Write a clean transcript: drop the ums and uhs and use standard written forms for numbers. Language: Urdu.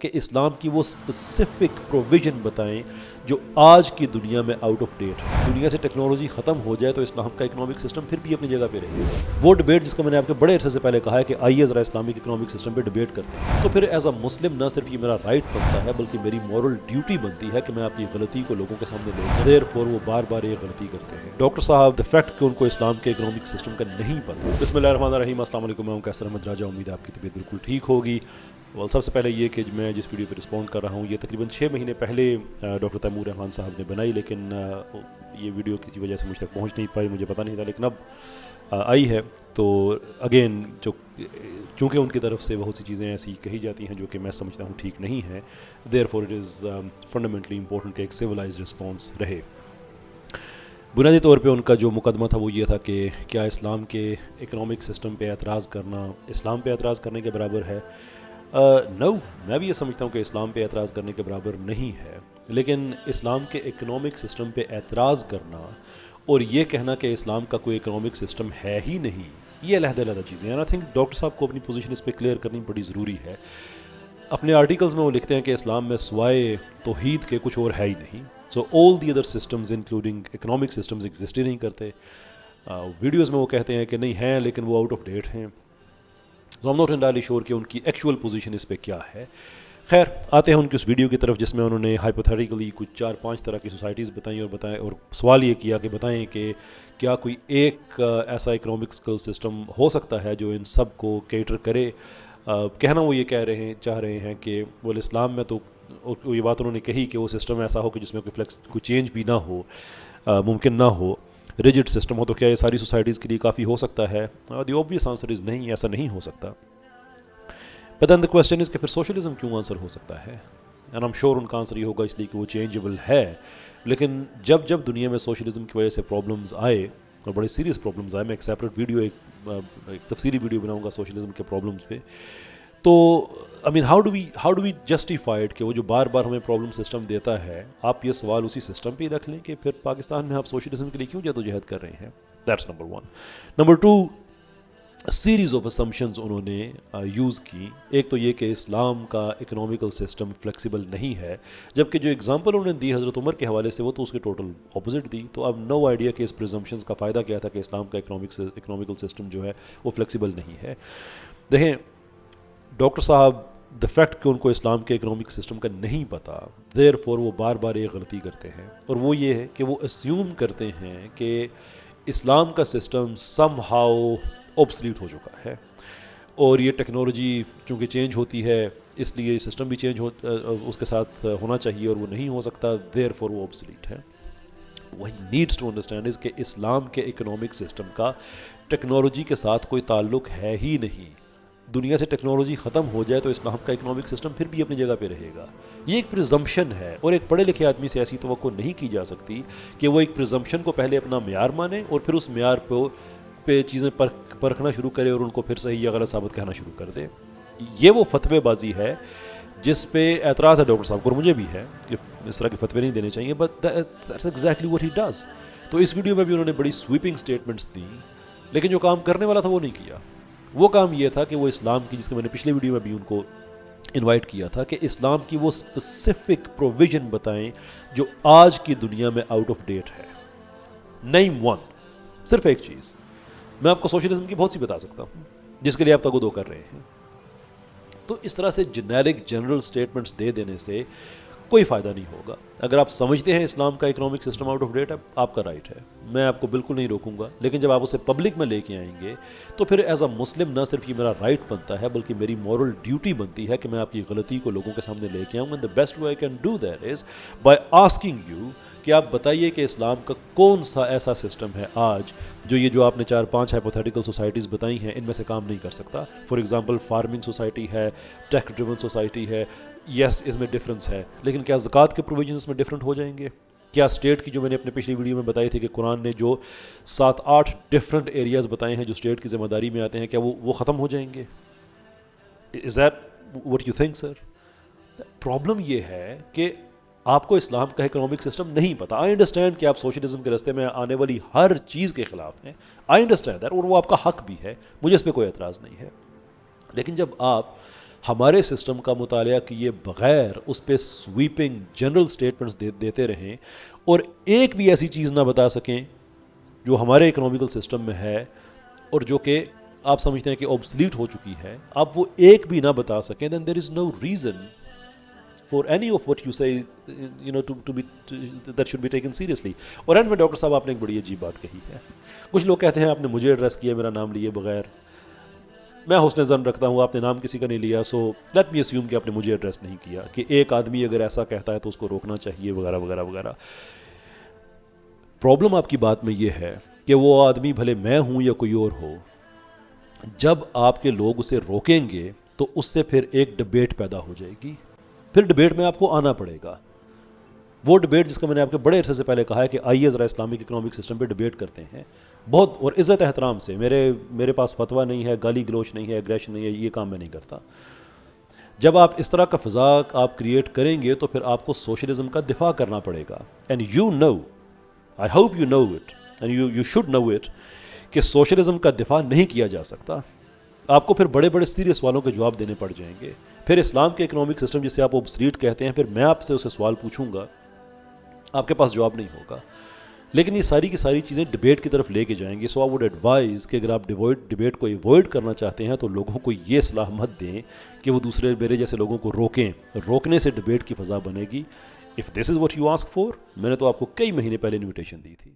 کہ اسلام کی وہ اسپیسیفک پروویژن بتائیں جو آج کی دنیا میں آؤٹ آف ڈیٹ ہے. دنیا سے ٹیکنالوجی ختم ہو جائے تو اسلام کا اکنامک سسٹم پھر بھی اپنی جگہ پہ رہے گا. وہ ڈبیٹ جس کا میں نے آپ کے بڑے عرصے سے پہلے کہا ہے کہ آئیے ذرا اسلامک اکنامک سسٹم پہ ڈبیٹ کرتے ہیں, تو پھر ایز اے مسلم نہ صرف یہ میرا رائٹ بنتا ہے بلکہ میری مورل ڈیوٹی بنتی ہے کہ میں آپ کی غلطی کو لوگوں کے سامنے لے جاؤں. دیر فور وہ بار بار یہ غلطی کرتے ہیں. ڈاکٹر صاحب, دا فیکٹ کہ ان کو اسلام کے اکنامک سسٹم کا نہیں پتہ. بسم اللہ الرحمن الرحیم. السلام علیکم, میں ہوں قیصر احمد راجہ. امید ہے آپ کی طبیعت بالکل ٹھیک ہوگی. سب سے پہلے یہ کہ میں جس ویڈیو پہ رسپونڈ کر رہا ہوں یہ تقریباً 6 مہینے پہلے ڈاکٹر تیمور رحمان صاحب نے بنائی, لیکن یہ ویڈیو کسی وجہ سے مجھ تک پہنچ نہیں پائی, مجھے پتہ نہیں تھا, لیکن اب آئی ہے. تو اگین چونکہ ان کی طرف سے بہت سی چیزیں ایسی کہی جاتی ہیں جو کہ میں سمجھتا ہوں ٹھیک نہیں ہیں, therefore it is fundamentally important کہ ایک سویلائزڈ رسپانس رہے. بنیادی طور پہ ان کا جو مقدمہ تھا وہ یہ تھا کہ کیا اسلام کے اکنامک سسٹم پہ اعتراض کرنا اسلام پہ اعتراض کرنے کے برابر ہے. نو, میں بھی یہ سمجھتا ہوں کہ اسلام پہ اعتراض کرنے کے برابر نہیں ہے, لیکن اسلام کے اکنامک سسٹم پہ اعتراض کرنا اور یہ کہنا کہ اسلام کا کوئی اکنامک سسٹم ہے ہی نہیں, یہ علیحدہ علیحدہ چیزیں ہیں. آئی تھنک ڈاکٹر صاحب کو اپنی پوزیشن اس پہ کلیئر کرنی بڑی ضروری ہے. اپنے آرٹیکلز میں وہ لکھتے ہیں کہ اسلام میں سوائے توحید کے کچھ اور ہے ہی نہیں. So all the other systems including economic systems exist ہی نہیں کرتے. ویڈیوز میں وہ کہتے ہیں کہ نہیں ہیں لیکن وہ آؤٹ آف ڈیٹ ہیں. سو ایم ناٹ انٹائرلی شیور کہ ان کی ایکچوئل پوزیشن اس پہ کیا ہے. خیر, آتے ہیں ان کی اس ویڈیو کی طرف جس میں انہوں نے ہائپوتھیٹیکلی کچھ 4-5 طرح کی سوسائٹیز بتائیں اور سوال یہ کیا کہ بتائیں کہ کیا کوئی ایک ایسا اکنامک سسٹم ہو سکتا ہے جو ان سب کو کیٹر کرے. کہنا وہ یہ چاہ رہے ہیں کہ وہ اسلام میں تو یہ بات انہوں نے کہی کہ وہ سسٹم ایسا ہو کہ جس میں کوئی چینج بھی نہ ہو, ممکن نہ ہو, ریجڈ سسٹم ہو, تو کیا یہ ساری سوسائٹیز کے لیے کافی ہو سکتا ہے. دی اوبویس آنسر از نہیں, ایسا نہیں ہو سکتا. بٹ دین دا کوسچن از کہ پھر سوشلزم کیوں آنسر ہو سکتا ہے. اینڈ ایم شیور ان کا آنسر یہ ہوگا اس لیے کہ وہ چینجبل ہے. لیکن جب دنیا میں سوشلزم کی وجہ سے پرابلمز آئے اور بڑے سیریس پرابلمز آئے, میں ایک سیپریٹ ویڈیو ایک تفصیلی ویڈیو بناؤں گا سوشلزم کے پرابلمز پہ. تو آئی مین ہاؤ ڈو وی جسٹیفائڈ کہ وہ جو بار بار ہمیں پرابلم سسٹم دیتا ہے, آپ یہ سوال اسی سسٹم پہ ہی رکھ لیں کہ پھر پاکستان میں آپ سوشلزم کے لیے کیوں جدوجہد کر رہے ہیں. That's number 1. Number 2, series of assumptions انہوں نے یوز کی. ایک تو یہ کہ اسلام کا اکنامیکل سسٹم فلیکسیبل نہیں ہے, جبکہ جو اگزامپل انہوں نے دی حضرت عمر کے حوالے سے وہ تو اس کے ٹوٹل اپوزٹ دی. تو اب نو آئیڈیا کہ اس پریزمپشنز کا فائدہ کیا تھا کہ اسلام کا اکنامیکل سسٹم جو ہے وہ فلیکسیبل نہیں ہے. دیکھیں ڈاکٹر صاحب, دا فیکٹ کہ ان کو اسلام کے اکنامک سسٹم کا نہیں پتہ, دیر فور وہ بار بار ایک غلطی کرتے ہیں, اور وہ یہ ہے کہ وہ اسیوم کرتے ہیں کہ اسلام کا سسٹم سم ہاؤ اوبسلیٹ ہو چکا ہے, اور یہ ٹیکنالوجی چونکہ چینج ہوتی ہے اس لیے سسٹم بھی چینج اس کے ساتھ ہونا چاہیے, اور وہ نہیں ہو سکتا, دیر فور وہ اوبسلیٹ ہے. وہی نیڈس ٹو انڈرسٹینڈ از کہ اسلام کے اکنامک سسٹم کا ٹیکنالوجی کے ساتھ کوئی تعلق ہے ہی نہیں. دنیا سے ٹیکنالوجی ختم ہو جائے تو اسلام کا اکنامک سسٹم پھر بھی اپنی جگہ پہ رہے گا. یہ ایک پریزمپشن ہے, اور ایک پڑھے لکھے آدمی سے ایسی توقع نہیں کی جا سکتی کہ وہ ایک پریزمپشن کو پہلے اپنا معیار مانے اور پھر اس معیار پہ چیزیں پرکھنا شروع کرے اور ان کو پھر صحیح یا غلط ثابت کہنا شروع کر دے. یہ وہ فتوے بازی ہے جس پہ اعتراض ہے ڈاکٹر صاحب کو, اور مجھے بھی ہے کہ اس طرح کے فتوے نہیں دینے چاہیے, but that's exactly what he does. تو اس ویڈیو میں بھی انہوں نے بڑی سویپنگ سٹیٹمنٹس دیں, لیکن جو کام کرنے والا تھا وہ نہیں کیا. وہ کام یہ تھا کہ وہ اسلام کی, جس کے میں نے پچھلے ویڈیو میں بھی ان کو انوائٹ کیا تھا, کہ اسلام کی وہ اسپیسیفک پروویژن بتائیں جو آج کی دنیا میں آؤٹ آف ڈیٹ ہے. نیم ون, صرف ایک چیز. میں آپ کو سوشلزم کی بہت سی بتا سکتا ہوں جس کے لیے آپ تگودو کر رہے ہیں. تو اس طرح سے جنرل سٹیٹمنٹس دے دینے سے کوئی فائدہ نہیں ہوگا. اگر آپ سمجھتے ہیں اسلام کا economic system out of date ہے, آپ کا رائٹ ہے, میں آپ کو بالکل نہیں روکوں گا. لیکن جب آپ اسے پبلک میں لے کے آئیں گے تو پھر ایز اے مسلم نہ صرف یہ میرا رائٹ بنتا ہے بلکہ میری مورل ڈیوٹی بنتی ہے کہ میں آپ کی غلطی کو لوگوں کے سامنے لے کے آؤں. And the best way I can do that is by asking you کہ آپ بتائیے کہ اسلام کا کون سا ایسا سسٹم ہے آج جو آپ نے 4-5 ہائپوتھیٹیکل سوسائٹیز بتائی ہیں ان میں سے کام نہیں کر سکتا. فار ایگزامپل فارمنگ سوسائٹی ہے, ٹیک ڈریون سوسائٹی ہے. یس, اس میں ڈفرینس ہے, لیکن کیا زکوٰۃ کے پروویژنس میں ڈفرینٹ ہو جائیں گے؟ کیا اسٹیٹ کی, جو میں نے اپنے پچھلی ویڈیو میں بتائی تھی کہ قرآن نے جو 7-8 ڈفرینٹ ایریاز بتائے ہیں جو اسٹیٹ کی ذمہ داری میں آتے ہیں, کیا وہ ختم ہو جائیں گے؟ Is that what you think sir? Problem یہ ہے کہ آپ کو اسلام کا اکنامک سسٹم نہیں پتہ. آئی انڈرسٹینڈ کہ آپ سوشلزم کے راستے میں آنے والی ہر چیز کے خلاف ہیں, آئی انڈرسٹینڈ دیٹ, اور وہ آپ کا حق بھی ہے, مجھے اس پہ کوئی اعتراض نہیں ہے. لیکن جب آپ ہمارے سسٹم کا مطالعہ کیے بغیر اس پہ سویپنگ جنرل سٹیٹمنٹس دیتے رہیں اور ایک بھی ایسی چیز نہ بتا سکیں جو ہمارے اکنامیکل سسٹم میں ہے اور جو کہ آپ سمجھتے ہیں کہ اوبسلیٹ ہو چکی ہے، آپ وہ ایک بھی نہ بتا سکیں، then there is no reason for any of what you say that should be taken seriously. اور اینڈ میں ڈاکٹر صاحب آپ نے ایک بڑی عجیب بات کہی ہے. کچھ لوگ کہتے ہیں آپ نے مجھے ایڈریس کیا میرا نام لیے بغیر، میں حسن ظن رکھتا ہوں آپ نے نام کسی کا نہیں لیا، سو لیٹ می اسیوم کہ آپ نے مجھے ایڈریس نہیں کیا، کہ ایک آدمی اگر ایسا کہتا ہے تو اس کو روکنا چاہیے وغیرہ وغیرہ وغیرہ. پرابلم آپ کی بات میں یہ ہے کہ وہ آدمی بھلے میں ہوں یا کوئی اور ہو، جب آپ کے لوگ اسے روکیں گے تو اس سے پھر ایک ڈبیٹ پیدا ہو جائے گی، پھر ڈبیٹ میں آپ کو آنا پڑے گا. وہ ڈبیٹ جس کا میں نے آپ کے بڑے عرصے سے پہلے کہا ہے کہ آئیے ذرا اسلامک اکنامک سسٹم پہ ڈبیٹ کرتے ہیں بہت اور عزت احترام سے. میرے پاس فتویٰ نہیں ہے، گالی گلوچ نہیں ہے، ایگریشن نہیں ہے، یہ کام میں نہیں کرتا. جب آپ اس طرح کا فضا آپ کریٹ کریں گے تو پھر آپ کو سوشلزم کا دفاع کرنا پڑے گا. And you know, I hope you know it and you should know it کہ سوشلزم کا دفاع نہیں کیا جا سکتا. آپ کو پھر بڑے بڑے سیریس سوالوں کے جواب دینے پڑ جائیں گے. پھر اسلام کے اکنامک سسٹم جسے آپ اوبسلیٹ کہتے ہیں، پھر میں آپ سے اسے سوال پوچھوں گا، آپ کے پاس جواب نہیں ہوگا. لیکن یہ ساری کی ساری چیزیں ڈبیٹ کی طرف لے کے جائیں گی. سو آئی ووڈ ایڈوائز کہ اگر آپ ڈبیٹ کو ایوائڈ کرنا چاہتے ہیں تو لوگوں کو یہ صلاح مت دیں کہ وہ دوسرے میرے جیسے لوگوں کو روکیں. روکنے سے ڈبیٹ کی فضا بنے گی. If this is what you ask for, میں نے تو آپ کو کئی مہینے پہلے انویٹیشن دی تھی.